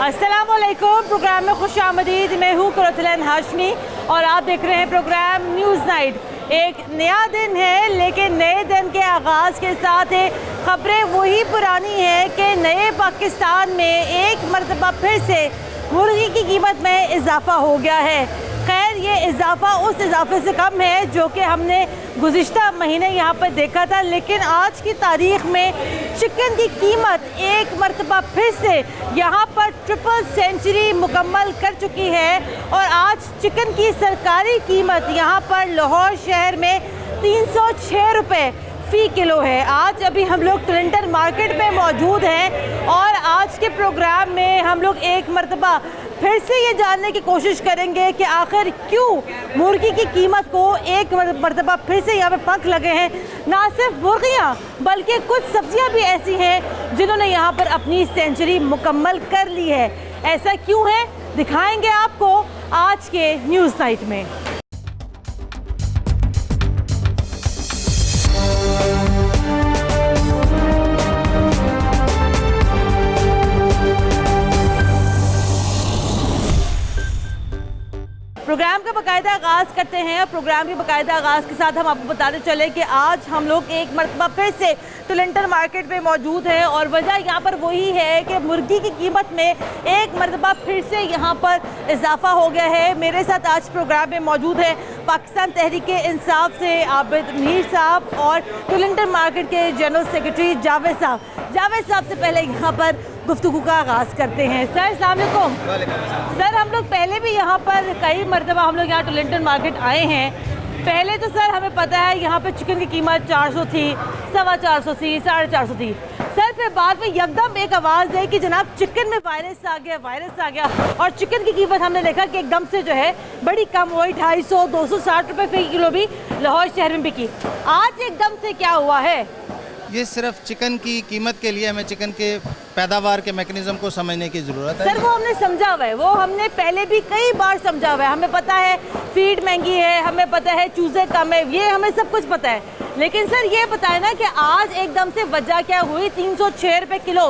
अस्सलामुअलैकुम। प्रोग्राम में खुश आमदीद। मैं हूँ कुरतुल हाशमी और आप देख रहे हैं प्रोग्राम न्यूज़ नाइट। एक नया दिन है, लेकिन नए दिन के आगाज़ के साथ खबरें वही पुरानी हैं कि नए पाकिस्तान में एक मरतबा फिर से मुर्गी की कीमत में इजाफा हो गया है। खैर, ये इजाफा उस इजाफे से कम है जो कि हमने गुज़िश्ता महीने यहाँ पर देखा था, लेकिन आज की तारीख़ में चिकन की कीमत एक मरतबा फिर से यहाँ पर ट्रिपल सेंचुरी मुकम्मल कर चुकी है और आज चिकन की सरकारी कीमत यहाँ पर लाहौर शहर में 306 रुपये फ़ी किलो है। आज अभी हम लोग क्लिंटन मार्केट में मौजूद हैं और आज के प्रोग्राम में हम लोग एक मरतबा फिर से ये जानने की कोशिश करेंगे कि आखिर क्यों मुर्गी की कीमत को एक मरतबा फिर से यहाँ पे पंख लगे हैं। ना सिर्फ मुर्गियाँ बल्कि कुछ सब्जियाँ भी ऐसी हैं जिन्होंने यहाँ पर अपनी सेंचुरी मुकम्मल कर ली है। ऐसा क्यों है, दिखाएंगे आपको आज के न्यूज़ नाइट में। प्रोग्राम का बाकायदा आगाज़ करते हैं और प्रोग्राम के बाकायदा आगाज़ के साथ हम आपको बताते चले कि आज हम लोग एक मरतबा फिर से क्लिंटन मार्केट में मौजूद हैं और वजह यहाँ पर वही है कि मुर्गी की कीमत में एक मरतबा फिर से यहाँ पर इजाफा हो गया है। मेरे साथ आज प्रोग्राम में मौजूद है पाकिस्तान तहरीक-ए-इंसाफ से आबिद मीर साहब और क्लिंटन मार्केट के जनरल सेक्रेटरी जावेद साहब। जावेद साहब से पहले यहाँ पर गुफ्तगू का आगाज़ करते हैं। सर अस्सलाम वालेकुम। सर, हम लोग पहले भी यहाँ पर कई मरतबा हम लोग यहाँ क्लिंटन मार्केट आए हैं। पहले तो सर हमें पता है यहाँ पे चिकन की कीमत 400 थी, 450 थी, 450 थी। सर फिर बाद में यकदम एक आवाज़ है कि जनाब चिकन में वायरस आ गया और चिकन की कीमत हमने देखा कि एकदम से जो है बड़ी कम हुई, 250 260 रुपये फ़ी किलो भी लाहौर शहर में बिकी। आज एकदम से क्या हुआ है? ये सिर्फ चिकन की कीमत के लिए हमें चिकन के पैदावार के मैकेनिज्म को समझने की ज़रूरत है। सर वो हमने समझा हुआ है, वो हमने पहले भी कई बार समझा हुआ है। हमें पता है फीड महंगी है, हमें पता है चूज़े कम है, ये हमें सब कुछ पता है। लेकिन सर ये बताए ना कि आज एकदम से वजह क्या हुई? 306 रुपये किलो।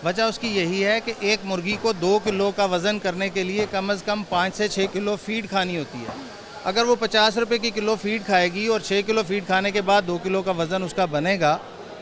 वजह उसकी यही है कि एक मुर्गी को 2 किलो का वज़न करने के लिए कम से कम 5 से 6 किलो फीड खानी होती है। अगर वो 50 रुपये की किलो फीड खाएगी और 6 किलो फीड खाने के बाद 2 किलो का वज़न उसका बनेगा,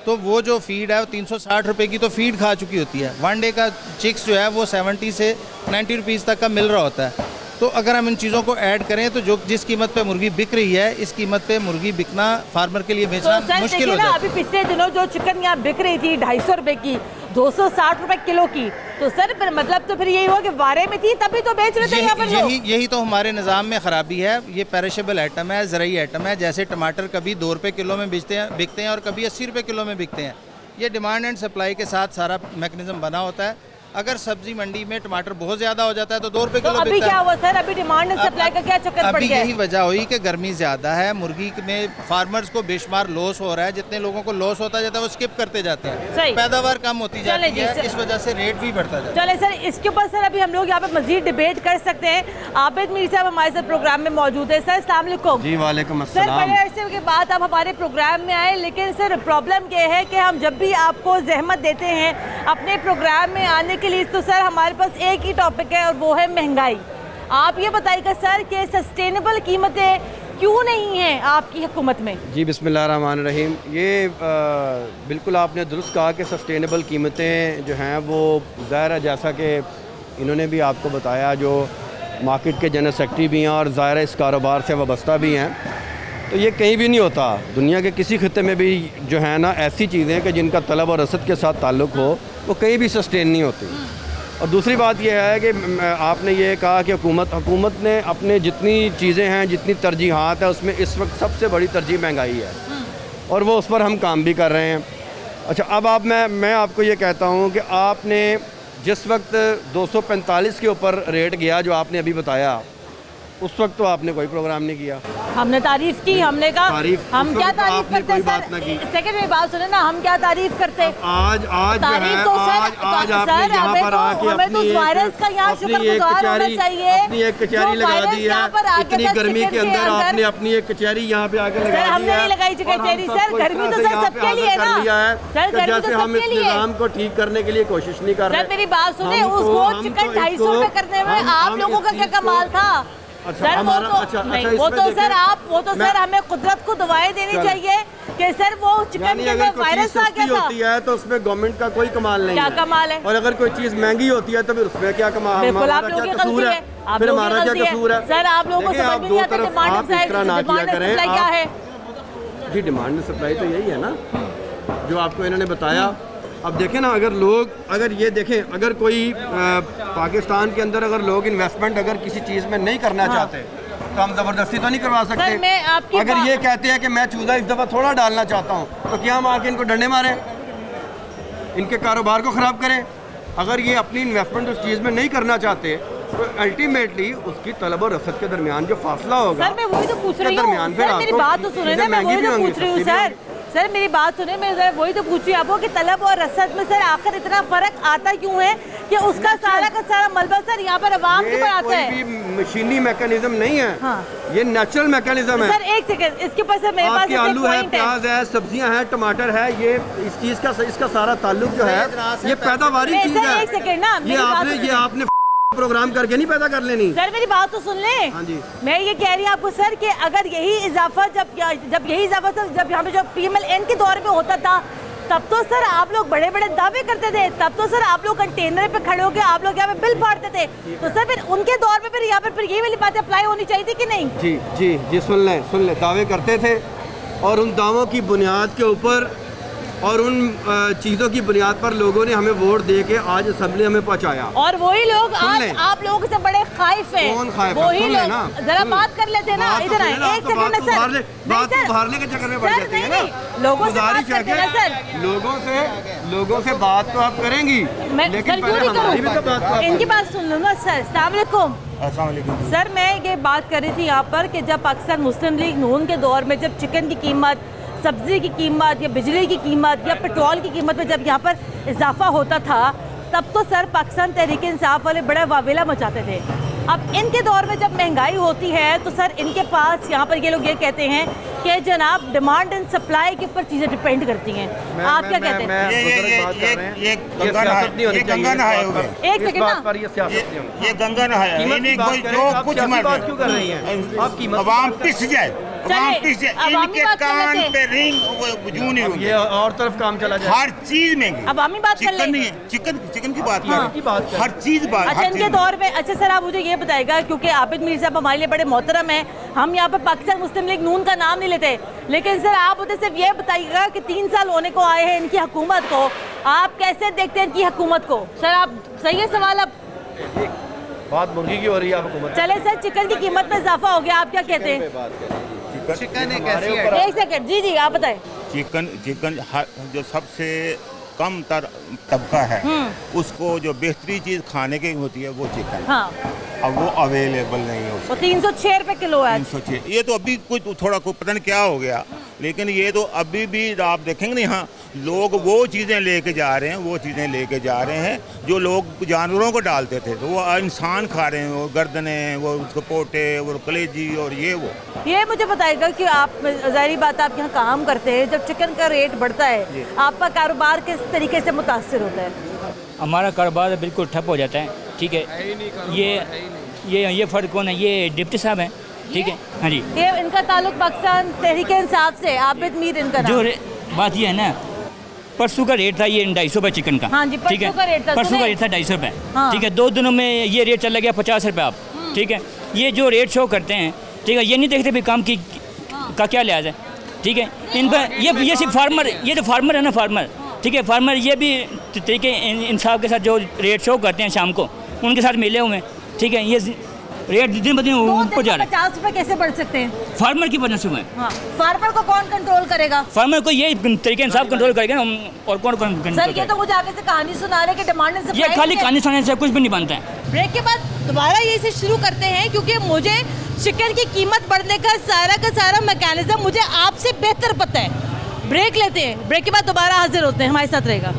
तो वो जो फीड है वो 360 रुपये की तो फीड खा चुकी होती है। 1 डे का चिक्स जो है वो 70 से 90 रुपीज़ तक का मिल रहा होता है। तो अगर हम इन चीज़ों को ऐड करें तो जिस कीमत पे मुर्गी बिक रही है, इस कीमत पे मुर्गी बिकना फार्मर के लिए बेचना मुश्किल हो जाता है। अभी पिछले दिनों जो चिकन यहाँ बिक रही थी 250 रुपये की, 260 रुपये किलो की, तो सर मतलब तो फिर यही हुआ कि वारे में थी तभी तो बेच रहे थे यहाँ पर। यही तो हमारे निज़ाम में ख़राबी है। ये पेरिशेबल आइटम है, ज़रूरी आइटम है। जैसे टमाटर कभी 2 रुपये किलो में बिकते हैं और कभी 80 रुपये किलो में बिकते हैं। ये डिमांड एंड सप्लाई के साथ सारा मैकेनिज्म बना होता है। अगर सब्जी मंडी में टमाटर बहुत ज़्यादा हो जाता है तो 2 रुपये किलो अभी क्या हुआ सर? अभी डिमांड एंड सप्लाई का क्या चक्कर पड़ गया? अभी यही वजह हुई कि गर्मी ज़्यादा है, मुर्गी में फार्मर्स को बेशुमार लॉस हो रहा है। जितने लोगों को लॉस होता जाता है वो स्किप करते जाते हैं, पैदावार कम होती जाती है, इस वजह से रेट भी बढ़ता जाता है। चले सर, इसके ऊपर सर अभी हम लोग यहाँ पे मजीद डिबेट कर सकते हैं। आबिद मीर साहब हमारे साथ प्रोग्राम में मौजूद है। सर अस्सलाम वालेकुम। जी वालेकुम अस्सलाम। सर बड़े अरसे के बाद आप हमारे प्रोग्राम में आए, लेकिन सर प्रॉब्लम ये है कि हम जब भी आपको जहमत देते हैं अपने प्रोग्राम में आने के लिए, तो सर हमारे पास एक ही टॉपिक है और वो है महंगाई। आप ये बताइएगा सर कि सस्टेनेबल कीमतें क्यों नहीं हैं आपकी हुकूमत में? जी बिस्मिल्लाहिर्रहमानिर्रहीम। ये बिल्कुल आपने दुरुस्त कहा कि सस्टेनेबल कीमतें जो हैं वो ज़ाहिर है, जैसा कि इन्होंने भी आपको बताया, जो मार्केट के जनरल सेक्रेटरी भी हैं और ज़ाहिर है इस कारोबार से वाबस्ता भी हैं, तो ये कहीं भी नहीं होता। दुनिया के किसी खित्ते में भी जो है ना ऐसी चीज़ें कि जिनका तलब और रसद के साथ ताल्लुक़ हो, वो कहीं भी सस्टेन नहीं होती। और दूसरी बात यह है कि आपने ये कहा कि हुकूमत ने अपने जितनी चीज़ें हैं, जितनी तरजीहात है, उसमें इस वक्त सबसे बड़ी तरजीह महंगाई है और वो उस पर हम काम भी कर रहे हैं। अच्छा, अब मैं आपको ये कहता हूँ कि आपने जिस वक्त 245 के ऊपर रेट गया जो आपने अभी बताया, उस वक्त तो आपने कोई प्रोग्राम नहीं किया। हमने तारीफ की, हमने कहा हम उस क्या वक्त तो तारीफ आपने करते कोई हैं बात ना की। सर। सेकंड में बात सुने ना, हम क्या तारीफ करते हैं। आज जो तारीफ है तो सर आज आपने सर यहाँ हमें पर आके तो हमें तो उस वायरस का यहाँ शुक्रगुजार होना चाहिए। अपनी एक कचहरी लगा दी है, इतनी गर्मी के अंदर आपने अपनी एक कचहरी यहाँ पे आके लगा दी है। सर हमने नहीं लगाई कचहरी सर, गर्मी तो सर सबके लिए ना सर, गर्मी तो हम इस सबके लिए। निजाम को ठीक करने के लिए कोशिश नहीं कर रहे। सर मेरी बात सुने, उसको चिकन 250 रुपए करने में आप लोगों का क्या कमाल था सर। वो तो नहीं, वो तो सर वो तो सर हमें कुदरत को दुआएं देनी चाहिए कि सर वो चिकन के अंदर वायरस आ गया था। होती है तो उसमें गवर्नमेंट का कोई कमाल नहीं क्या है। कमाल है? और अगर कोई चीज महंगी होती है तो फिर उसमें क्या कमाल, बिल्कुल आप हमारा लोगों क्या की कसूर गलती है? है, आप फिर लोगों की हमारा क्या गलती है। कसूर है? सर आप लोगों को देखिए, समझ आप में दो नहीं आता तरफ डिमांड आप इस तरह ना डिमांड किया करें। सप्लाई क्या है जी डिमांड में सप्लाई तो यही है ना जो आपको इन्होंने बताया। अब देखें ना, अगर ये देखें, अगर कोई पाकिस्तान के अंदर अगर लोग इन्वेस्टमेंट अगर किसी चीज़ में नहीं करना चाहते तो हम ज़बरदस्ती तो नहीं करवा सकते। सर, मैं आपकी अगर ये कहते हैं कि मैं चूज़ा इस दफ़ा थोड़ा डालना चाहता हूँ तो क्या हम आके इनको डंडे मारें, इनके कारोबार को ख़राब करें? अगर ये अपनी इन्वेस्टमेंट उस चीज़ में नहीं करना चाहते तो अल्टीमेटली उसकी तलब और रसद के दरमियान जो फासला होगा सर मैं वही तो पूछ रही हूँ दरमियान फिर सर, मेरी आपको बात तो सुने ना, मैं वही तो पूछ रही हूँ सर। सर मेरी बात सुने, मैं जरा वही तो पूछ रही हूँ आपको कि तलब और रसद में सर आखिर इतना फर्क आता क्यों है कि उसका सारा का सारा मलबा सर यहाँ पर अवाम के ऊपर आता है। कोई भी मशीनी मैकेनिज्म नहीं है, हाँ। ये नेचुरल मैकेनिज्म है। सर एक सेकंड, इसके ऊपर सर मेरे पास आपके आलू है, प्याज है, सब्जियां हैं, टमाटर है, ये इस चीज का इसका सारा ताल्लुक जो है ये पैदावारी चीज है। एक सेकंड ना, ये आपने प्रोग्राम करके नहीं पैदा कर लेनी। सर मेरी बात तो सुन ले। हाँ जी। मैं ये कह रही हूँ आपको सर कि अगर यही इजाफा जब यही इजाफा सर जब यहाँ पे जो PMLN के दौर में होता था तब तो सर आप लोग बड़े बड़े दावे करते थे, तब तो सर आप लोग कंटेनर पे खड़े होकर आप लोग यहाँ पे बिल फाड़ते थे। तो सर फिर उनके दौर में फिर यहाँ पर फिर यही वाली बातें अप्लाई होनी चाहिए थी कि नहीं? जी जी जी सुन लें दावे करते थे और उन दावों की बुनियाद के ऊपर और उन चीज़ों की बुनियाद पर लोगों ने हमें वोट दे के आज असेंबली हमें पहुंचाया। और वही लोग आज आप लोगों से बड़े खाइफ हैं। कौन खाइफ है? वही लोग जरा बात कर लेते ना, इधर आए एक सेकंड में सर, बात उभारने के चक्कर में पड़ जाते हैं ना। लोगों से बात करते हैं ना सर, लोगों से बात तो आप करेंगी लेकिन पहले हमारी भी तो बात आप इनकी बात सुन लो ना सर। अस्सलाम वालेकुम सर, मैं ये बात कर रही थी यहाँ पर कि जब पाकिस्तान मुस्लिम लीग नून के दौर में जब चिकन की कीमत, सब्जी की कीमत या बिजली की कीमत या पेट्रोल की कीमत में जब यहाँ पर इजाफा होता था तब तो सर पाकिस्तान तहरीक इंसाफ वाले बड़ा वावेला मचाते थे। अब इनके दौर में जब महंगाई होती है तो सर इनके पास यहाँ पर ये लोग ये कहते हैं कि जनाब डिमांड एंड सप्लाई के ऊपर चीज़ें डिपेंड करती हैं। आप क्या कहते हैं? ये गंगा नहाए हुए, एक सेकंड ना, ये गंगा नहाए जो कुछ क्यों कर रही हैं आप? कीमत अवाम पिस जाए, इनके कान पे रिंग जूं नहीं हुई। ये और तरफ काम चला जाए, हर चीज महंगी। अवामी बात कर चिकन लें। नहीं है, चिकन की बात हाँ। करें, हर चीज बात। अच्छा इनके दौर में, अच्छा सर आप मुझे ये बताएगा क्योंकि आबिद मीर साहब हमारे लिए बड़े मोहतरम हैं, हम यहाँ पर पाकिस्तान मुस्लिम लीग नून का नाम नहीं लेते, लेकिन सर आप मुझे सिर्फ ये बताइएगा कि 3 साल होने को आए हैं इनकी हुकूमत को, आप कैसे देखते हैं इनकी हुकूमत को? सर आप सही है सवाल। अब बात मुर्गी की हो रही है हुकूमत। चले सर, चिकन की कीमत में इजाफा हो गया, आप क्या कहते हैं? चिकन एक ऐसी एक सेकंड, जी जी आप बताएं। चिकन जो सबसे कम तर तबका है उसको जो बेहतरीन चीज खाने की होती है वो चिकन। हाँ। अब वो अवेलेबल नहीं है वो 306 रुपए किलो है। 306। ये तो अभी कुछ थोड़ा पता नहीं क्या हो गया, लेकिन ये तो अभी भी आप देखेंगे नहीं। हाँ, लोग वो चीज़ें लेके जा रहे हैं जो लोग जानवरों को डालते थे, तो वो इंसान खा रहे हैं, वो गर्दने, वो उसको पोटे, वो कलेजी और ये मुझे बताएगा कि आप ज़ाहिर बात आप यहाँ काम करते हैं, जब चिकन का रेट बढ़ता है आपका कारोबार किस तरीके से मुतासिर होता है? हमारा कारोबार बिल्कुल ठप हो जाता है। ठीक है, ये फ़र्क कौन है? ये डिप्टी साहब हैं। ठीक है, हाँ जी, ये इनका ताल्लुक पाकिस्तान तहरीक इंसाफ से, आबिद मीर इनका नाम। जो बात ये है ना, परसों का रेट था ये 250 रुपये चिकन का। हाँ जी, परसों का रेट था, परसों का रेट था 250 रुपये। हाँ। ठीक है, 2 दिनों में ये रेट चला गया 50 रुपये आप। ठीक है, ये जो रेट शो करते हैं, ठीक है, ये नहीं देखते भी काम की का क्या लिहाज है। ठीक है, इन पर ये सिर्फ फार्मर, ये तो फार्मर है ना, फार्मर। ठीक है, फार्मर ये भी तरीके इंसाफ के साथ जो रेट शो करते हैं शाम को उनके साथ मिले हुए हैं। ठीक है, ये रेट दिन ब दिन ऊपर जा रहा है। 50 रुपए कैसे बढ़ सकते हैं? फार्मर की वजह से हुए। हाँ। फार्मर को कौन कंट्रोल करेगा? फार्मर को ये तरीके इंसाफ कंट्रोल करेगा ना, और कौन कंट्रोल? सर ये तो मुझे आगे से कहानी सुना रहे कि डिमांड ये खाली कहानी सुनाने से कुछ भी नहीं बनता है। ब्रेक के बाद दोबारा ये से शुरू करते हैं क्योंकि मुझे चिकन की कीमत बढ़ने का सारा मैकेनिज्म मुझे आपसे बेहतर पता है। ब्रेक लेते हैं, ब्रेक के बाद दोबारा हाजिर होते हैं, हमारे साथ रहेगा।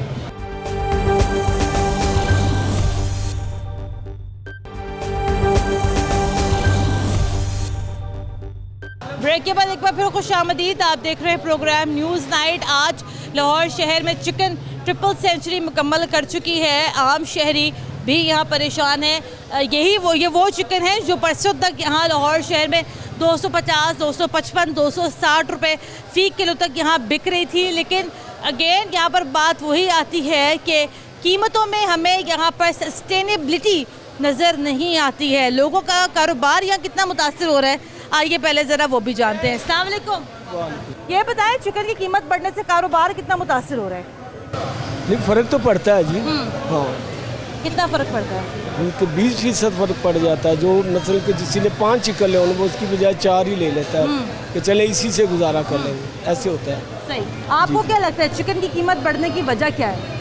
ब्रेक के बाद एक बार फिर खुशामदीद। आप देख रहे हैं प्रोग्राम न्यूज़ नाइट। आज लाहौर शहर में चिकन ट्रिपल सेंचुरी मुकम्मल कर चुकी है। आम शहरी भी यहाँ परेशान है। ये वो चिकन है जो परसों तक यहाँ लाहौर शहर में 250, 255, 260 रुपये फ़ी किलो तक यहाँ बिक रही थी। लेकिन अगेन यहाँ पर बात वही आती है कि कीमतों में हमें यहाँ पर सस्टेनेबिलिटी नज़र नहीं आती है। लोगों का कारोबार यहाँ कितना मुतासिर हो रहा है, आइए पहले ज़रा वो भी जानते हैं। अस्सलाम वालेकुम। ये बताएं चिकन की कीमत बढ़ने से कारोबार कितना मुतासिर हो रहा है? नहीं, फ़र्क तो पड़ता है जी। हाँ, कितना फ़र्क पड़ता है? तो 20% फ़र्क पड़ जाता है। जो नस्ल के किसी ने 5 चिकन ले वो उसकी बजाय 4 ही ले लेता है कि चले इसी से गुजारा कर लेंगे, ऐसे होता है। सही। आपको क्या लगता है चिकन की कीमत बढ़ने की वजह क्या है?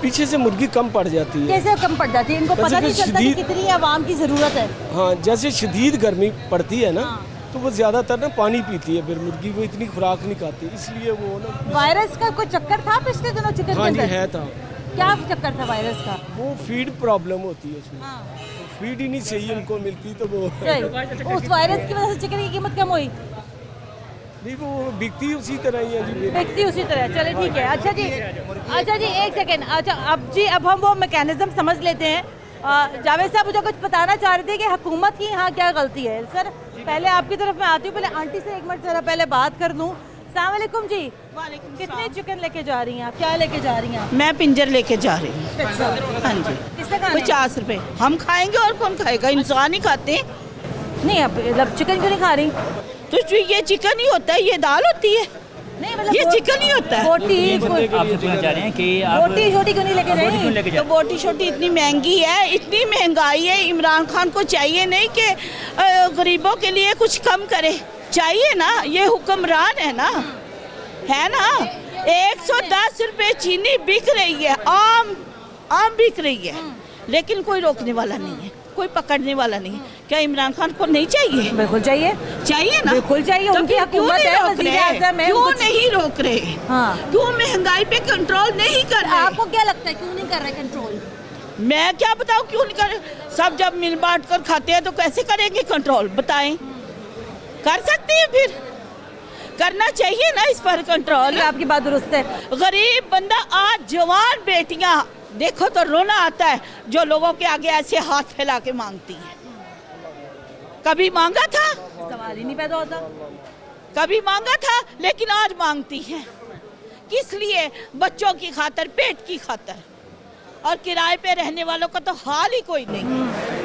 पीछे से मुर्गी कम पड़ जाती है। कैसे कम पड़ जाती है? इनको पता नहीं चलता कि कितनी आवाम की ज़रूरत है। हाँ, जैसे शदीद गर्मी पड़ती है ना, तो वो ज़्यादातर ना पानी पीती है, फिर मुर्गी वो इतनी खुराक नहीं खाती, इसलिए वो ना। वायरस का कोई चक्कर था पिछले दिनों चिकन के हाँ जी, अंदर? है था। क्या चक्कर था वायरस का? वो फीड प्रॉब्लम होती है उसमें। फीड ही नहीं सही उनको मिलती तो वो सही। उस वायरस की वजह से चिकन की कीमत कम हुई? नहीं, वो बिकती उसी तरह ही है जी। बिकती उसी तरह। चले ठीक है। अच्छा जी एक सेकेंड। अच्छा अब हम वो मैकेनिज्म समझ लेते हैं। जावेद साहब मुझे कुछ बताना चाह रहे थे कि हुकूमत की यहाँ क्या गलती है। सर पहले आपकी तरफ मैं आती हूँ, पहले आंटी से एक मिनट ज़रा पहले बात कर लूँ। अस्सलाम वालेकुम जी। कितने चिकन लेके जा रही हैं आप? क्या लेके जा रही हैं आप? मैं पिंजर लेके जा रही हूँ। अच्छा, हाँ जी। किससे खाना है? 50 रुपए हम खाएंगे और कौन खाएगा? इंसान ही खाते हैं। नहीं आप मतलब चिकन क्यों नहीं खा रही? तो जो ये चिकन ही होता है, ये दाल होती है, नहीं मतलब ये चिकन ही होता है। बोटी आपसे पूछना चाह रहे हैं कि आप बोटी छोटी क्यों नहीं लेके बोटी क्यों जाएं? लेके तो जा बोटी छोटी इतनी महंगी है, इतनी महंगाई है। इमरान खान को चाहिए नहीं कि गरीबों के लिए कुछ कम करे, चाहिए ना। ये हुक्मरान है ना, 110 रुपए चीनी बिक रही है, आम बिक रही है, लेकिन कोई रोकने वाला नहीं है, कोई पकड़ने वाला नहीं है। क्या इमरान खान को नहीं चाहिए? बिल्कुल चाहिए, चाहिए ना, बिल्कुल चाहिए। तो उनकी फिर क्यों हुकूमत नहीं है, रोक वज़ीर रहे? आज़म है, क्यों उनको- नहीं रोक रहे? हाँ। क्यों महंगाई पे कंट्रोल नहीं कर रहे? आपको क्या लगता है क्यों नहीं कर रहे कंट्रोल? मैं क्या बताऊं क्यों नहीं कर रहे? सब जब मिल बांट कर खाते हैं तो कैसे करेंगे कंट्रोल? बताएं। कर सकते हैं, फिर करना चाहिए ना इस पर कंट्रोल। आपकी बात दुरुस्त है। गरीब बंदा, आज जवान बेटियां देखो तो रोना आता है जो लोगों के आगे ऐसे हाथ फैला के मांगती हैं। कभी मांगा था? सवाल ही नहीं पैदा होता। कभी मांगा था, लेकिन आज मांगती हैं। किस लिए? बच्चों की खातर, पेट की खातर। और किराए पे रहने वालों का तो हाल ही कोई नहीं।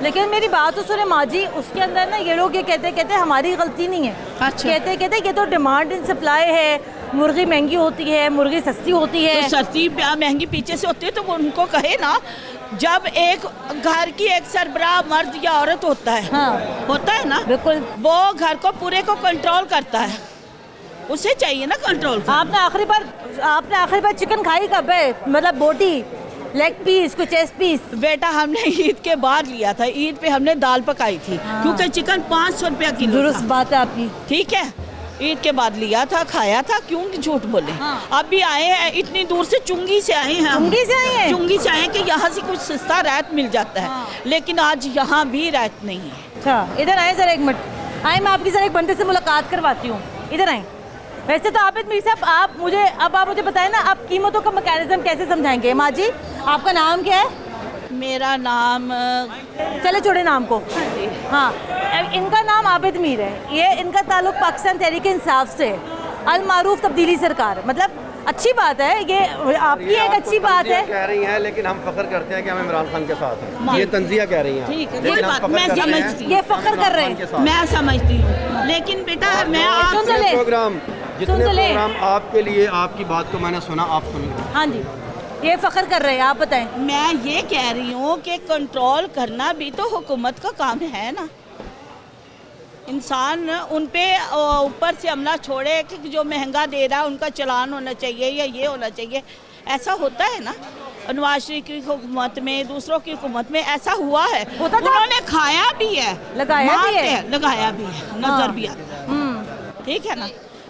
लेकिन मेरी बात तो सुने माँ जी, उसके अंदर ना ये लोग ये कहते हमारी गलती नहीं है। अच्छा। कहते ये तो डिमांड एंड सप्लाई है, मुर्गी महंगी होती है, मुर्गी सस्ती होती है। तो सस्ती महंगी पीछे से होती है तो वो उनको कहे ना। जब एक घर की एक सरबराह मर्द या औरत होता है, हाँ। होता है ना, बिल्कुल। वो घर को पूरे को कंट्रोल करता है, उसे चाहिए ना कंट्रोल। आपने आखिरी बार चिकन खाई कब है? मतलब बोटी, लेग पीस, कुछ चेस्ट पीस? बेटा हमने ईद के बाद लिया था। ईद पे हमने दाल पकाई थी, क्योंकि चिकन 500 रुपया किलो दुरुस्त था। बात है आपकी। ठीक है, ईद के बाद लिया था, खाया था, क्यों झूठ बोले। हाँ। अब भी आए हैं, इतनी दूर से चुंगी से आए हैं। चुंगी से आए हैं? चुंगी से आए हैं कि यहाँ से कुछ सस्ता रायत मिल जाता है। हाँ। लेकिन आज यहाँ भी रायत नहीं है। अच्छा इधर आए सर, एक मिनट आए, मैं आपकी सर एक बंदे से मुलाकात करवाती हूँ। इधर आए। वैसे तो आबिद मीर साहब आप मुझे बताएं ना, आप कीमतों का मैकेनिज्म कैसे समझाएंगे? माँ जी आपका नाम क्या है? मेरा नाम चले छोड़े नाम को। हाँ, इनका नाम आबिद मीर है। ये इनका ताल्लुक पाकिस्तान तहरीक इंसाफ से, अल मारूफ तब्दीली सरकार। मतलब अच्छी बात है, ये आपकी एक अच्छी बात है। कह रही हैं, लेकिन हम फख्र करते हैं कि हम इमरान खान के साथ हैं। ये तंजिया कह रही हैं। ठीक है, लेकिन कोई हम बात, फख्र मैं करते हैं समझती हूँ। ये फख्र कर रहे हैं, मैं समझती हूँ, लेकिन बेटा मैं आप सुन तो ले। जितने सुन तो ले। प्रोग्राम आपके लिए, आपकी बात को मैंने सुना, आप सुनिए। हाँ जी, ये फख्र कर रहे हैं, आप बताएं। मैं ये कह रही हूँ कि कंट्रोल करना भी तो हुकूमत का काम है ना। इंसान उन पे ऊपर से हमला छोड़े कि जो महंगा दे रहा है उनका चलान होना चाहिए या ये होना चाहिए, ऐसा होता है ना। नवाज शरीफ की हुकूमत में, दूसरों की हुकूमत में ऐसा हुआ है। होता था? उन्होंने खाया भी है, लगाया भी मारते है। हैं, लगाया भी है, नजर भी आता है। ठीक है ना,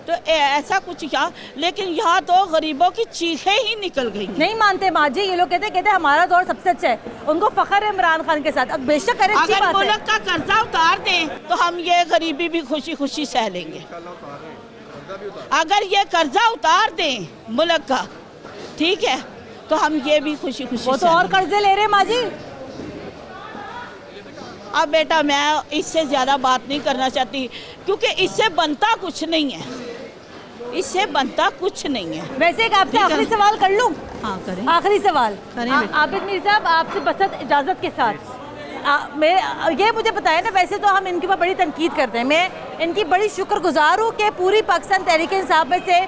तो ऐसा कुछ यहाँ, लेकिन यहाँ तो गरीबों की चीखें ही निकल गई। नहीं मानते माँ जी, ये लोग कहते हैं हमारा दौर सबसे अच्छा है, उनको फख्र है इमरान खान के साथ। अब बेशक करें, अच्छी अगर बात है। मुल्क का कर्जा उतार दें तो हम ये गरीबी भी खुशी खुशी सह लेंगे। अगर ये कर्जा उतार दें मुल्क का, ठीक है, तो हम ये भी खुशी खुशी वो तो और कर्जे ले रहे हैं माँ जी। अब बेटा मैं इससे ज़्यादा बात नहीं करना चाहती, क्योंकि इससे बनता कुछ नहीं है, इससे बनता कुछ नहीं है। वैसे एक आपसे आखिरी सवाल कर लूँ? हाँ करें। आखिरी सवाल करें बेटा। आबिद मीर साहब, आपसे बसत इजाज़त के साथ ये मुझे बताया ना, वैसे तो हम इनके ऊपर बड़ी तनकीद करते हैं, मैं इनकी बड़ी शुक्रगुजार हूँ कि पूरी पाकिस्तान तहरीक इंसाफ में से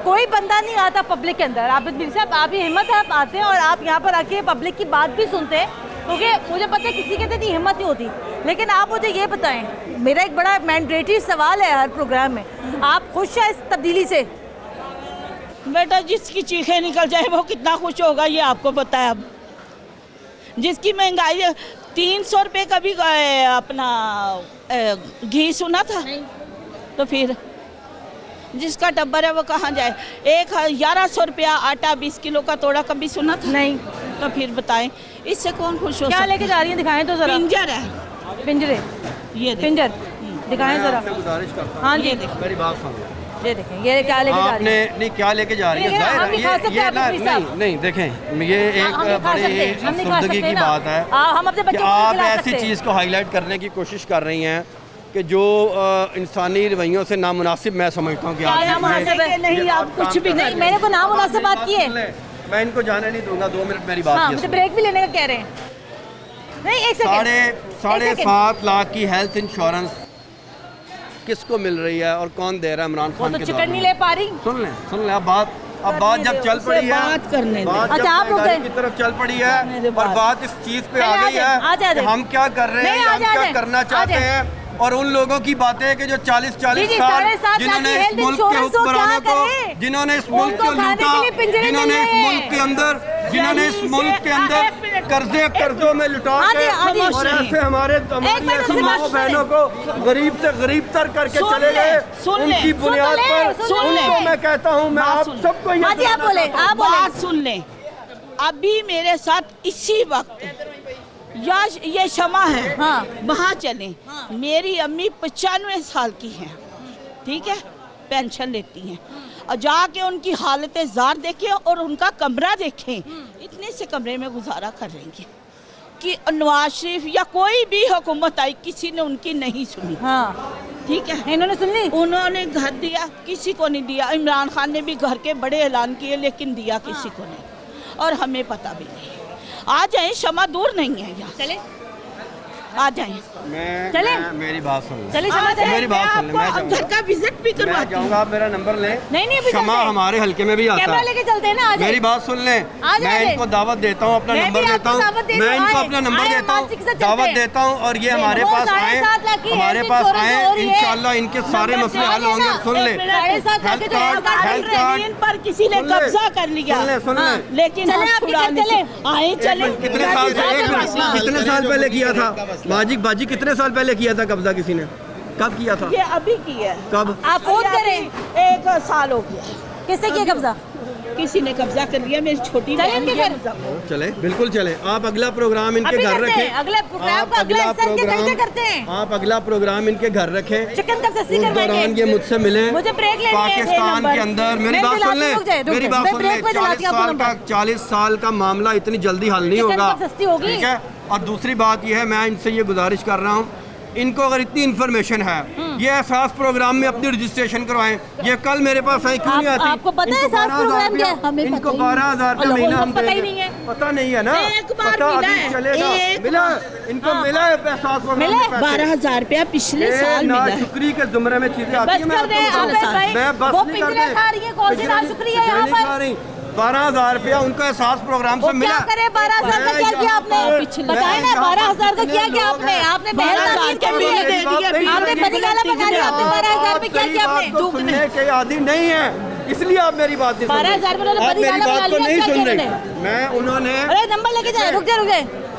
कोई बंदा नहीं आता पब्लिक के अंदर। आबिद मीर साहब, आप ही हिम्मत है, आप आते हैं और आप यहाँ पर आके पब्लिक की बात भी सुनते हैं, क्योंकि मुझे पता है किसी के अंदर इतनी हिम्मत नहीं होती। लेकिन आप मुझे ये बताएं, मेरा एक बड़ा मैंडेटरी सवाल है हर प्रोग्राम में, आप खुश हैं इस तब्दीली से? बेटा जिसकी चीखें निकल जाए वो कितना खुश होगा ये आपको पता है। अब जिसकी महंगाई 300 रुपये का भी अपना घी सुना था, तो फिर जिसका टब्बर है वो कहाँ जाए? 1100 रुपया आटा 20 किलो का तोड़ा कभी सुना था? नहीं। तो फिर बताएं इससे कौन खुश हो? क्या लेके जा रही हैं, दिखाएं तो जरा। पिंजर है, पिंजरे, ये पिंजर दिखाएं जरा। गुजारिश करता हूं, हाँ जी, मेरी बात सुन ये देखें, ये क्या लेके जा रही आपने है? नहीं क्या लेके जा रही है, नहीं, जाहिर हम है दिखा सकते हैं आपको, प्लीज नहीं नहीं देखें, ये एक हम दिखा बड़ी सकते हैं, हम दिखा सुर्दगी सकते हैं की ना। बात है हम अपने कि बच्चों को आप खिला ऐसी सकते हैं। चीज़ को हाईलाइट करने की कोशिश कर रही हैं कि जो इंसानी रवैयों से नामुनासिब मैं समझता हूँ कि आप नामुनासिब है? नहीं, आप कुछ भी नहीं, मैंने को नामुनासिब बात की है। मैं इनको जाने नहीं दूंगा, 2 मिनट मेरी हाँ, बात मुझे सुनिए। ब्रेक भी लेने का कह रहे हैं। नहीं, एक सेकंड। साढ़े 7 लाख की हेल्थ इंश्योरेंस किसको मिल रही है और कौन दे रहा है? इमरान वो खान तो के चिकन दौर नहीं में। ले पा रही। सुन लें अब बात जब चल पड़ी है, बात करने दे। बात अच्छा, जब आप लोग महंगाई गए। की तरफ चल पड़ी है मेरे और बात। बात इस चीज पे नहीं, आ आ गई जाए, आ है जाए। कि हम क्या कर रहे नहीं, हैं, आ हम क्या जाए, करना आ चाहते जाए। हैं, और उन लोगों की बातें कि जो 40-40 जी, जी, साल 7.5 जिन्होंने लाख की इस मुल्क हेल्थ के इंश्योरेंस वो हुक्मरानों क्या को, करें? जिन्होंने इस मुल्क उनको को खाने लूटा, के लिए पिंजरे जिन्होंने मिल इस रहे मुल्क के अंदर जिन्होंने इस यहीं मुल्क से- के अंदर एक मिनट। कर्जों में लुटा आधी- के आधी- और ऐसे हमारे मिनट, ऐसी सुनो, माओ बहनों को गरीब से गरीब तर करके सुन चले ले, गए, सुन ले, उनकी सुन बुनियाद ले, पर सुन ले। उनको मैं कहता हूँ, मैं बात आप सुन। सबको ये हाँ जी, आप बोले, आप बोले। बात सुन लें, अभी मेरे साथ इसी वक्त या ये शमा है, हाँ। वहाँ चलें। मेरी अम्मी 95 साल की हैं, ठीक है, पेंशन लेती हैं, और जाके उनकी हालत ज़ार देखें और उनका कमरा देखें, इतने से कमरे में गुजारा कर रही हैं कि नवाज शरीफ या कोई भी हुकूमत आई किसी ने उनकी नहीं सुनी। हाँ, ठीक है, इन्होंने सुन ली। उन्होंने घर दिया, किसी को नहीं दिया। इमरान खान ने भी घर के बड़े ऐलान किए, लेकिन दिया किसी को नहीं, और हमें पता भी नहीं। आ जाए, क्षमा दूर नहीं है यहाँ, चले आ जाए। चले? मेरी बात सुन लें। चले, क्षमा चले। मेरी बात सुन लें, मैं आपको जाऊंगा। घर का विजिट भी मैं करवाती हूँ। जाऊंगा, आप मेरा नंबर लें। नहीं, अभी क्षमा चलते हैं। हमारे हल्के में भी आता कैमरा है। लेके चलते हैं ना, आ जाए। मेरी बात सुन लें, आ जाए। मैं इनको दावत देता हूँ, अपना मैं नंबर भी देता आपको हूँ, दावत देती मैं हूँ। इनको आए, अपना नंबर आए, देता हूँ, मानसिक से चलते दावत हैं। देता हूँ, और ये हमारे वो पास 7.5 लाख आए, की हमारे हेल्थ पास इंश्योरेंस आए, हो रही है। इंशाल्लाह इनके सारे नंबर मसले से हल आ होंगे। जाना। सुन ले, 7.5 लाख हेल्थ के कार्ड, कार्ड हेल्थ जमीन पर किसी ने सुन ले, कब्जा कर लिया, सुन ले, सुन ले। हाँ, लेकिन चले, हम आप छुड़ा निकल नहीं चले। आए, चले। कितने साल कितने साल पहले किया था बाजी कितने साल पहले किया था कब्जा किसी ने? कब किया था? ये अभी की है। कब? आप फोन करें। 1 साल हो गया, किससे किया कब्जा? किसी ने कब्जा कर लिया। मेरी छोटी चले बहन इनके ये घर। मुजफ्फर। चले, बिल्कुल चले। आप अगला प्रोग्राम इनके अभी घर करते हैं, रखें। अगले प्रोग्राम आप का अगला अगला हिस्सा इनके घर से करते हैं। प्रोग्राम आप अगला प्रोग्राम इनके घर रखें। चिकन कब सस्ती उस करवाएंगे? दौरान ये मुझसे मिले। मुझे ब्रेक लेनी है, पाकिस्तान नंबर। के अंदर मेरी मैं बात सुन दिलाती ले, हूँ, रुक जाए, रुक मेरी जाए। बात मैं सुन ब्रेक ले, पे दिलाती हूँ आपको नंबर। 40 साल का मामला इतनी जल्दी हल नहीं चिकन होगा, कब सस्ती होगी? ठीक है। और दूसरी बात ये है, मैं इनसे ये गुजारिश कर रहा हूँ, इनको अगर इतनी इन्फॉर्मेशन है, ये एहसास प्रोग्राम में अपनी रजिस्ट्रेशन करवाएं। ये कल मेरे पास आई क्यों नहीं आती? आपको पता है इनको एहसास 12,000 प्रोग्राम क्या है? रुपया- हमें इनको पता ही नहीं। 12,000 रुपया और महीना लोगों हम को पता ही देंगे। नहीं है। पता नहीं है ना? एक बार पता मिला अभी है, चलेगा। एक मिला बार। इनको हाँ। मिला है एहसास प्रोग्राम मिला में है? पैसे। 12,000 रुपया पिछले ये साल मिला है। नाशुक्री के जुमरे में चीजें आती बस हैं। मैं कर दे, आपको आप बताऊं। भाई, मैं बस वो नहीं कर पिंजरे दे। खा रही है, कौन सी पिंजरे- नाशुक्री है यहाँ पिंजरे नहीं पर? खा रही। 12,000 रुपया उनको एहसास प्रोग्राम वो से मिला। क्या करे? 12,000 का क्या किया आपने? बताए ना, 12,000 का क्या किया आपने? आपने बहन तामीर कर ली है, आपने बदी गाला पका लिया, आपने 12,000 पे क्या किया आपने? सुनने के आदि नहीं है। इसलिए आप मेरी बात नहीं सुन रहे। 12,000 में उन्होंने आप बड़ी मेरी दाना बात बना को लिया, नहीं क्या सुन किया रहे। उन्होंने? मैं उन्होंने अरे नंबर लेके जाए, रुक जा।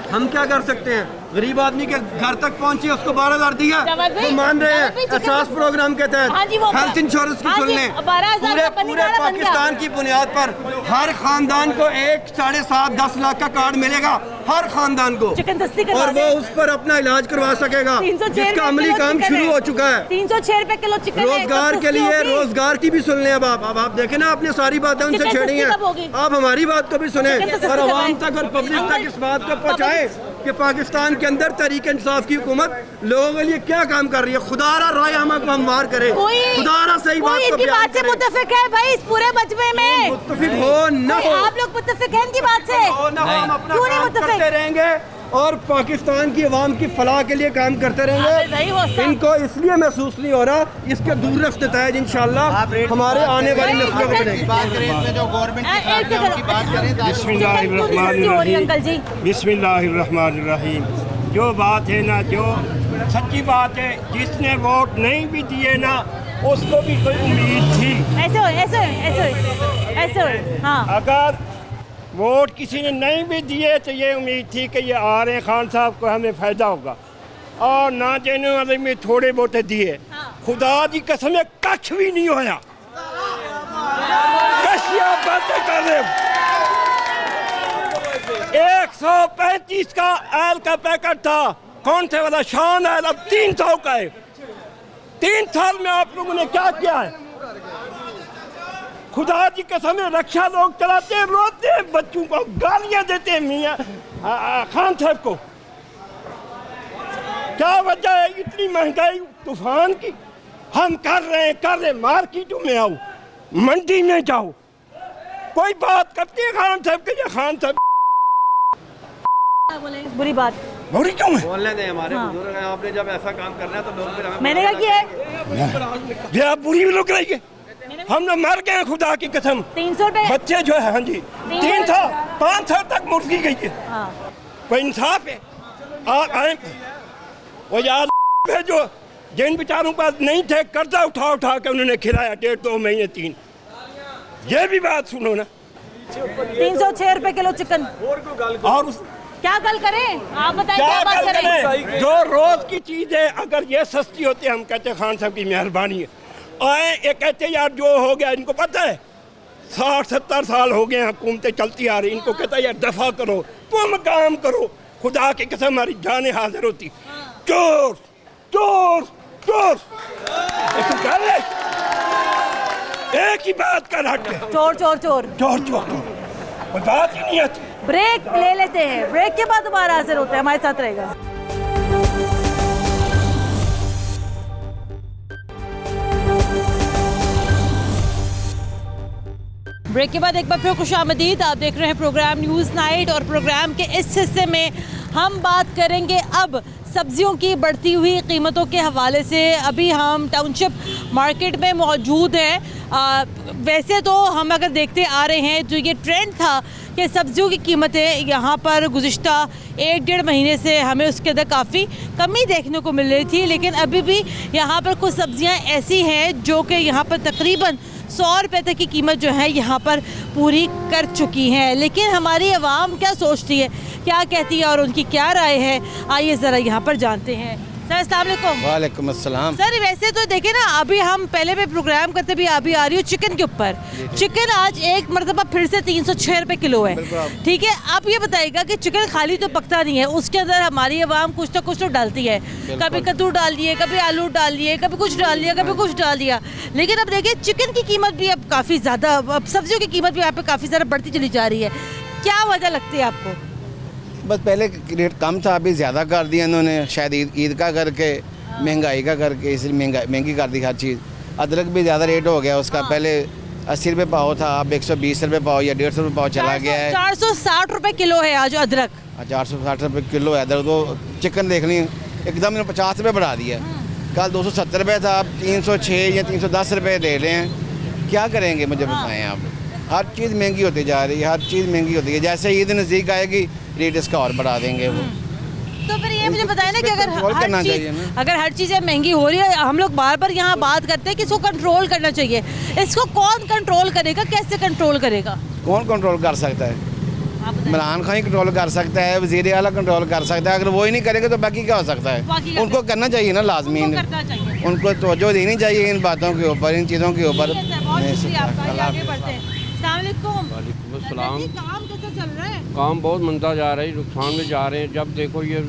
हम क्या कर सकते हैं? गरीब आदमी के घर तक पहुंची, उसको 12,000 दिया, जवाब भाई, वो मान रहे जवाब भाई, हैं एहसास प्रोग्राम के हाँ जी, वो तहत हेल्थ इंश्योरेंस की हाँ सुन जी, लें। 12,000 पूरे का बनी पूरे दाना बन गया। पाकिस्तान की बुनियाद पर हर खानदान को 1, 7.5, 10 लाख का कार्ड मिलेगा, हर खानदान को, चिकन दस्ती करवा और वो दें। उस पर अपना इलाज करवा सकेगा, 306 जिसका अमली किलो काम चिकन शुरू है। हो चुका है। 306 रुपए किलो चिकन है, रोजगार कब के सस्ती लिए होगी? रोजगार की भी सुन लें। अब आप देखें ना, आपने सारी बातें उनसे चिकन छेड़ी सस्ती हैं, कब होगी? आप हमारी बात को भी सुने चिकन तो सस्ती और आवाम करवाएं। तक और पब्लिक अंकल, तक इस बात को पहुंचाएं कि पाकिस्तान के अंदर तहरीक इंसाफ की हुकूमत लोगों के लिए क्या काम कर रही है। खुदारा राय हम को हमवार करे, खुदारा सही बात को इनकी बयान बात से करे। मुत्तफिक है भाई इस पूरे मजमे में। मुत्तफिक हो न कोई हो, आप लोग मुत्तफिक हैं इनकी बात से? हो न हो, हम अपना क्यों नहीं काम मुत्तफिक? करते रहेंगे और पाकिस्तान की अवाम की फलाह के लिए काम करते अरे नहीं रहेंगे। हो सकता। इनको इसलिए महसूस नहीं हो रहा, इसके दूर रफ्त नतायज इंशाल्लाह हमारे आने वाली नस्लों को मिलेंगे। बात करें इसमें जो गवर्नमेंट की एक खामियां उनकी बात करें। अंकल जी बिस्मिल्लाहिर्रहमानिर्रहीम। जो बात है ना, जो सच्ची बात है, जिसने वोट नहीं भी दिए ना, उसको भी कोई उम्मीद थी। ऐसे हाँ। अगर वोट किसी ने नहीं भी दिए तो ये उम्मीद थी कि ये आ रहे हैं खान साहब को हमें फ़ायदा होगा, और ना देने वाले में थोड़े वोट दिए। खुदा की कसम है कछ भी नहीं होया। कैसी आप बातें कर रहे हो? 135 का आयल का पैकेट था, कौन से वाला शान आयल, अब 300 का है। 3 साल में आप लोगों ने क्या किया है? खुदा की कसम है, रक्षा लोग चलाते हैं, रोते हैं, बच्चों को गालियां देते हैं मियां खान साहब को। क्या वजह है इतनी महंगाई तूफान की? हम कर रहे हैं। मार्केटों में आओ, मंडी में जाओ, कोई बात करते हैं खान साहब के लिए। खान साहब बुरी बात बुरी क्यों है? बोलने दें, हमारे हाँ। बुजुर्ग हैं, आपने जब ऐसा काम करना है तो लोग फिर हमें मैंने क्या किया है? ये आप बुरी भी लोग रही है। हम लोग मर गए हैं खुदा की कसम। 300 रुपए। बच्चे जो है, हाँ जी, 3 साल 5 साल तक मुर्गी गई है। हाँ। कोई इंसाफ है? वो यार है जो जिन बेचारों पास नहीं थे, कर्जा उठा उठा के उन्होंने खिलाया 1.5, 2 महीने 3। ये भी बात सुनो ना। 306 रुपए किलो चिकन। और क्या कल करें आप बताएं, क्या क्या बात कल करें? करें? जो रोज की चीज है, अगर ये सस्ती होती, हम कहते खान साहब की मेहरबानी है। आए ये कहते यार जो हो गया, इनको पता है 60-70 साल हो गए हुकूमतें चलती आ रही, इनको कहता यार दफा करो, तुम काम करो। खुदा की कसम हमारी जाने हाजिर होती। चोर चोर चोर, एक ही बात का हट है, चोर चोर चोर। चोर चोर चोर, कोई बात ही नहीं आती। ब्रेक ले लेते हैं, ब्रेक के बाद दोबारा हाजिर होते हैं, हमारे साथ रहेगा। ब्रेक के बाद एक बार फिर खुशामदीद। आप देख रहे हैं प्रोग्राम न्यूज़ नाइट, और प्रोग्राम के इस हिस्से में हम बात करेंगे अब सब्जियों की बढ़ती हुई कीमतों के हवाले से। अभी हम टाउनशिप मार्केट में मौजूद हैं। वैसे तो हम अगर देखते आ रहे हैं, जो ये ट्रेंड था कि सब्जियों की कीमतें यहाँ पर गुज़िश्ता 1-1.5 महीने से हमें उसके अंदर काफ़ी कमी देखने को मिल रही थी, लेकिन अभी भी यहाँ पर कुछ सब्जियाँ ऐसी हैं जो कि यहाँ पर तकरीबन 100 रुपये तक की कीमत जो है यहाँ पर पूरी कर चुकी हैं। लेकिन हमारी आवाम क्या सोचती है, क्या कहती है और उनकी क्या राय है, आइए ज़रा यहाँ पर जानते हैं। सर अस्सलाम वालेकुम। वालेकुम अस्सलाम। सर वैसे तो देखें ना, अभी हम पहले भी प्रोग्राम करते भी अभी आ रही हूँ चिकन के ऊपर। चिकन आज एक मरतबा फिर से 306 रुपये किलो है, ठीक है। आप ये बताइएगा कि चिकन खाली तो पकता नहीं है, उसके अंदर हमारी आवाम कुछ ना कुछ तो डालती है। कभी कद्दू डाल दिए, कभी आलू डाल दिए, कभी कुछ डाल दिया, कभी कुछ डाल दिया। लेकिन अब देखिए चिकन की कीमत भी अब काफ़ी ज़्यादा, अब सब्जियों की कीमत भी यहाँ पर काफ़ी ज़्यादा बढ़ती चली जा रही है। क्या वजह लगती है आपको? बस पहले रेट कम था, अभी ज़्यादा कर दिया इन्होंने, शायद ईद का करके, महंगाई का करके, इसलिए महंगी कर दी हर चीज़। अदरक भी ज़्यादा रेट हो गया उसका। पहले 80 रुपये पाव था, अब 120 रुपये पाव या 150 रुपये पाव चला गया है। 460 रुपये किलो है आज अदरक। 460 रुपये किलो है अदरक। तो चिकन देख ली एकदम इन्होंने 50 रुपये बढ़ा दिया। कल 270 रुपये था, अब 306 या 310 रुपये दे रहे हैं। क्या करेंगे मुझे बताएं आप। हर चीज़ महंगी होती जा रही है, हर चीज़ महंगी होती है। जैसे ईद नज़दीक आएगी रेट इसका और बढ़ा देंगे वो। तो फिर ये मुझे बताएं ना कि अगर कंट्रोल करना चाहिए ना। अगर हर चीज़ें महंगी हो रही है, हम लोग बार बार यहाँ बात करते हैं कि इसको कंट्रोल करना चाहिए, इसको कौन कंट्रोल करेगा, कैसे कंट्रोल करेगा? कौन कंट्रोल कर सकता है? इमरान खान ही कंट्रोल कर सकता है, वज़ीर आला कंट्रोल कर सकता है। अगर वो ही नहीं करेंगे तो बाकी क्या हो सकता है? उनको करना चाहिए ना, लाजमी करना चाहिए। उनको तवज्जो देनी चाहिए इन बातों के ऊपर, इन चीज़ों के ऊपर। बहुत शुक्रिया आपका, आगे बढ़ते हैं। अस्सलाम वालेकुम। वालेकुम। काम कैसा चल रहा है? काम बहुत मंदा जा रहा है, नुकसान में जा रहे हैं। जब देखो ये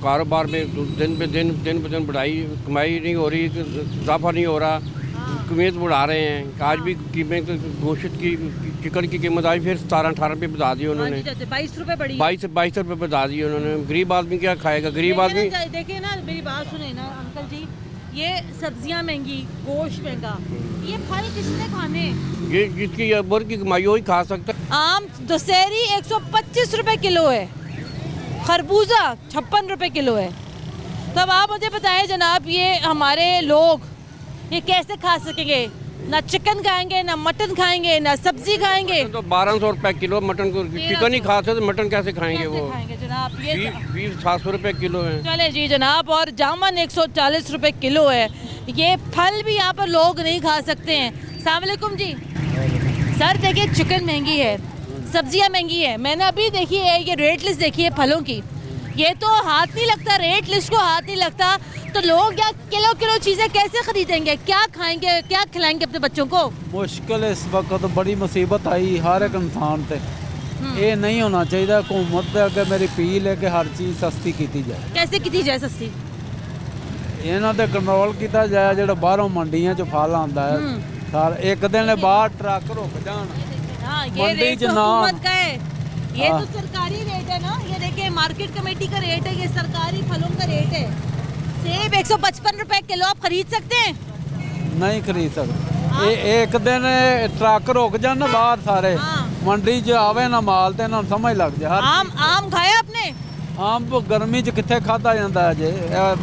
कारोबार में दिन पे दिन बढ़ाई, कमाई नहीं हो रही, इजाफा नहीं हो रहा, कीमत बढ़ा रहे हैं। आज भी कीमत गोश्त की, चिकन की कीमत आज फिर 17-18 रुपये बढ़ा दी उन्होंने। 22 रुपए बढ़ी। 22 रुपये बढ़ा दिए उन्होंने। गरीब आदमी क्या खाएगा? गरीब आदमी देखिए ना, मेरी बात सुने ना अंकल जी, ये सब्जियां महंगी, गोश्त महंगा, ये फल किसने खाने? ये जिसकी अबर की कमाई वही खा सकता है। आम दशहरी 125 रुपए किलो है, खरबूजा 56 रुपए किलो है। तो अब आप मुझे बताएं जनाब, ये हमारे लोग ये कैसे खा सकेंगे? ना चिकन खाएंगे, ना मटन खाएंगे, ना सब्जी खाएंगे। तो 1200 रुपये किलो मटन को, चिकन ही खाते तो मटन कैसे खाएंगे? कैसे वो खाएंगे जनाब? ये 700 रुपये किलो है। चले जी जनाब, और जामुन 140 रुपए किलो है। ये फल भी यहाँ पर लोग नहीं खा सकते हैं। अस्सलाम वालेकुम जी। सर देखिए, चिकन महंगी है, सब्जियाँ महंगी है। मैंने अभी देखी है ये रेट लिस्ट देखी है फलों की, ये तो हाथ नहीं लगता, रेट लिस्ट को हाथ नहीं लगता। तो लोग या किलो किलो चीज़ें कैसे खरीदेंगे? क्या खाएंगे, क्या खिलाएंगे अपने बच्चों को? मुश्किल इस वक्त तो बड़ी मुसीबत आई हर एक इंसान पे। ये नहीं होना चाहिए। हुकूमत के अगे मेरी अपील है कि हर चीज़ सस्ती की जाए। कैसे की जाए सस्ती? इन्हों ते कंट्रोल किया जाए। जो बाहरों मंडियां च फल आता है, सारा एक दिन बाद ट्रक रुक जान। हाँ, ये मंडी रेट च तो ना। हुकूमत का है, ये हाँ। तो सरकारी रेट है ना। ये देखिए, मार्केट कमेटी का रेट है, ये सरकारी फलों का रेट है। सेब 155 रुपए किलो आप खरीद सकते हैं? नहीं खरीद सकते। एक दिन ट्रक रुक जान बाहर सारे, हाँ। मंडी च आवे ना माल तो इन्होंने समझ लग जाए। आम खाया आपने? आम गर्मी च कितने खाता जाता है जे,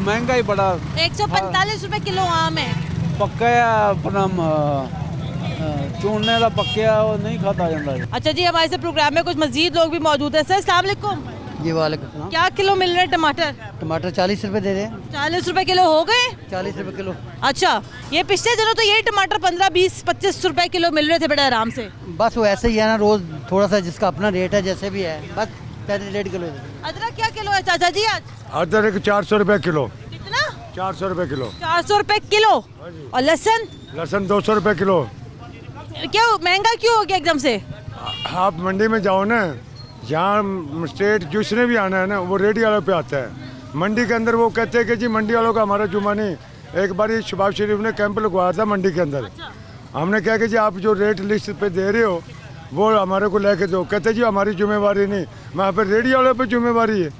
महंगा ही बड़ा। 145 रुपए किलो आम है। पक्का अपना चूने का पक्या वो नहीं खाता जाता। अच्छा जी, हमारे से प्रोग्राम में कुछ मजीद लोग भी मौजूद है। सर अस्सलाम वालेकुम। जी वालेकुम। क्या किलो मिल रहे हैं टमाटर? टमाटर 40 रुपए दे रहे हैं। 40 रुपए किलो हो गए? 40 रुपए किलो। अच्छा, ये पिछले दिनों तो यही टमाटर 15, 20, 25 रुपए किलो मिल रहे थे बड़े आराम से। बस वो ऐसे ही है ना, रोज थोड़ा सा जिसका अपना रेट है जैसे भी है, बस 1.5 किलो। अदरक क्या किलो है चाचा जी आज? अदरक 400 रुपए किलो। कितना? 400 रुपए किलो। 400 रुपए किलो। और लहसुन? लहसुन 200 रुपए किलो। क्यों महंगा क्यों हो गया एकदम से? आप मंडी में जाओ ना, जहाँ स्टेट जिसने भी आना है ना, वो रेडी वालों पे आता है। मंडी के अंदर वो कहते हैं कि जी मंडी वालों का हमारा जुमा नहीं। एक बार शबाब शरीफ ने कैंप लगवाया था मंडी के अंदर। हमने कहा कि जी आप जो रेट लिस्ट पे दे रहे हो वो हमारे को लेके दो। कहते जी हमारी जिम्मेवारी नहीं, वहाँ पर रेडी वालों पर जिम्मेवारी है।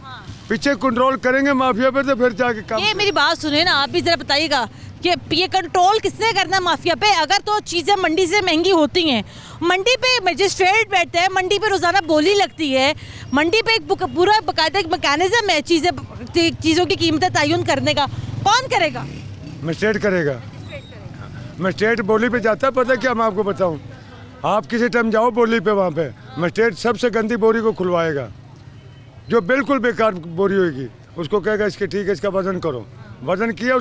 पीछे कंट्रोल करेंगे माफिया पे तो फिर जाके काम। ये मेरी बात सुने ना, आप भी जरा बताइएगा कि ये कंट्रोल किसने करना माफिया पे? अगर तो चीज़ें मंडी से महंगी होती हैं, मंडी पे मजिस्ट्रेट बैठते हैं, मंडी पे रोज़ाना बोली लगती है, मंडी पे एक पूरा बाकायदा एक मैकेनिज्म है चीज़ों की कीमतें तयन करने का। कौन करेगा? मजिस्ट्रेट करेगा। मजिस्ट्रेट बोली पे जाता है। पता क्या मैं आपको बताऊँ, आप किसी टाइम जाओ बोली पे, वहाँ पे मजिस्ट्रेट सबसे गंदी बोरी को खुलवाएगा। जो बिल्कुल बेकार बोरी होगी उसको कहेगा इसके ठीक है, इसका वजन करो। वजन किया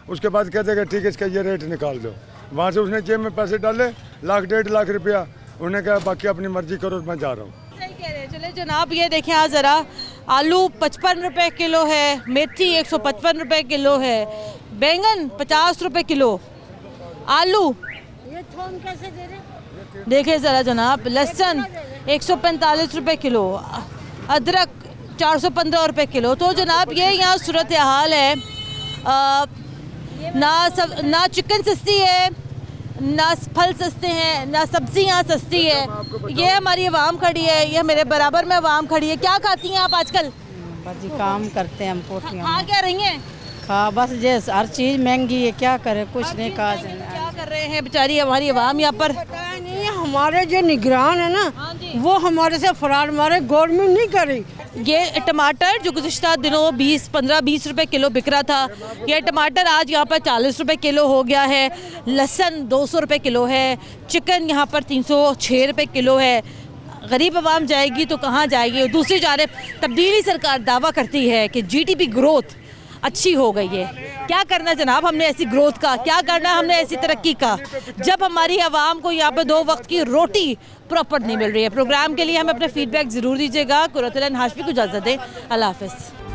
उसके बाद कह देगा ठीक है, इसका ये रेट निकाल दो। वहाँ से उसने जेब में पैसे डाले 1 1.5 लाख रुपया, उन्होंने कहा बाकी अपनी मर्जी करो, मैं जा रहा हूँ। सही कह रहे हैं। चले जनाब, ये देखें आज ज़रा, आलू 55 रुपए किलो है, मेथी 155 रुपए किलो है, बैंगन 50 रुपए किलो, आलू ये थोम कैसे दे रहे? देखें ज़रा जनाब, लहसुन 145 रुपए किलो, अदरक 415 रुपए किलो। तो जनाब ये यहाँ सूरत हाल है। ना चिकन सस्ती है, ना फल सस्ते हैं, ना सब्जी यहाँ सस्ती है। ये हमारी आवाम खड़ी है, ये मेरे बराबर में आवाम खड़ी है। क्या खाती हैं आप आजकल? जी काम करते हैं हम, खा क्या रही हैं? खा बस जैसे हर चीज़ महंगी है, क्या करें, कुछ नहीं कहा। क्या कर रहे हैं बेचारी हमारी आवाम यहाँ पर? नहीं, हमारे जो निगरान है ना, वो हमारे से फरार मारे, गवर्नमेंट नहीं करी। ये टमाटर जो गुज़िश्ता दिनों 15-20 रुपए किलो बिक रहा था, ये टमाटर आज यहाँ पर 40 रुपए किलो हो गया है। लहसुन 200 रुपए किलो है, चिकन यहाँ पर 306 रुपए किलो है, गरीब आवाम जाएगी तो कहाँ जाएगी। और दूसरी जानब तब्दीली सरकार दावा करती है कि जीडीपी ग्रोथ अच्छी हो गई है। क्या करना जनाब हमने ऐसी ग्रोथ का, क्या करना हमने ऐसी तरक्की का, जब हमारी आवाम को यहाँ पे 2 वक्त की रोटी प्रॉपर नहीं मिल रही है। प्रोग्राम के लिए हमें अपने फीडबैक ज़रूर दीजिएगा। कुरतुल ऐन हाशमी को इजाज़त दें। अल्लाह हाफ़िज़।